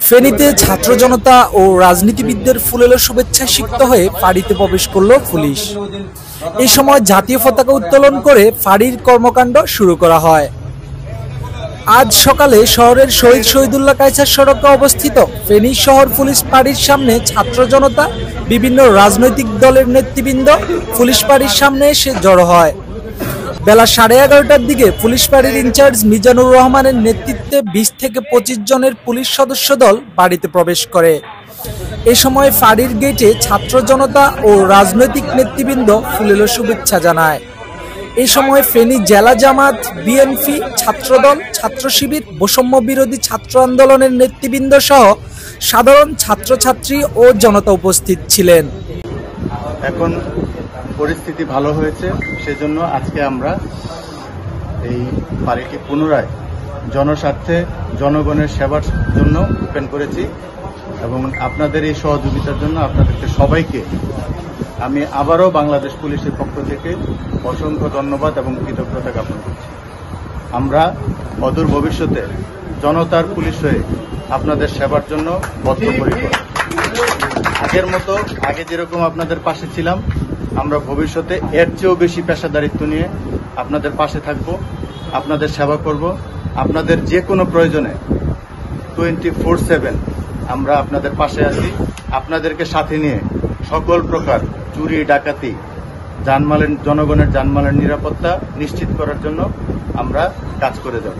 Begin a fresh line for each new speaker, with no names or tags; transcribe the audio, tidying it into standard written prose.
ফেনীতে ছাত্র জনতা ও রাজনীতিবিদদের ফুলেলো শুভেচ্ছায় সিক্ত হয়ে ফাঁড়িতে প্রবেশ করল পুলিশ। এই সময় জাতীয় পতাকা উত্তোলন করে ফাঁড়ির কর্মকাণ্ড শুরু করা হয়। আজ সকালে শহরের শহীদ শহীদুল্লাহ কায়সার সড়কে অবস্থিত ফেনী শহর পুলিশ ফাঁড়ির সামনে ছাত্র জনতা, বিভিন্ন রাজনৈতিক দলের নেতৃবৃন্দ পুলিশ ফাঁড়ির সামনে এসে জড়ো হয়। বেলা 11:30টার দিকে পুলিশ ফাঁড়ির ইনচার্জ মিজানুর রহমানের নেতৃত্বে 20 থেকে 25 জনের পুলিশ সদস্য দল বাড়িতে প্রবেশ করে। এ সময় ফাঁড়ির গেটে ছাত্র জনতা ও রাজনৈতিক নেতৃবৃন্দ ফুলেলো শুভেচ্ছা জানায়। এই সময় ফেনী জেলা জামাত, বিএনপি, ছাত্রদল, ছাত্র শিবির, বৈষম্য বিরোধী ছাত্র আন্দোলনের নেতৃবৃন্দ সহ সাধারণ ছাত্রছাত্রী ও জনতা উপস্থিত ছিলেন।
এখন পরিস্থিতি ভালো হয়েছে, সেজন্য আজকে আমরা এই ফাঁড়িটি পুনরায় জনস্বার্থে জনগণের সেবার জন্য ওপেন করেছি এবং আপনাদের এই সহযোগিতার জন্য আপনাদেরকে সবাইকে আমি আবারও বাংলাদেশ পুলিশের পক্ষ থেকে অসংখ্য ধন্যবাদ এবং কৃতজ্ঞতা জ্ঞাপন করছি। আমরা অদূর ভবিষ্যতে জনতার পুলিশ হয়ে আপনাদের সেবার জন্য বদ্ধপরিকর। আগের মতো আগে যেরকম আপনাদের পাশে ছিলাম, আমরা ভবিষ্যতে এর চেয়েও বেশি পেশাদারিত্ব নিয়ে আপনাদের পাশে থাকব, আপনাদের সেবা করব। আপনাদের যে কোনো প্রয়োজনে 24/7 আমরা আপনাদের পাশে আছি। আপনাদেরকে সাথে নিয়ে সকল প্রকার চুরি, ডাকাতি, জনগণের জানমালের নিরাপত্তা নিশ্চিত করার জন্য আমরা কাজ করে যাব।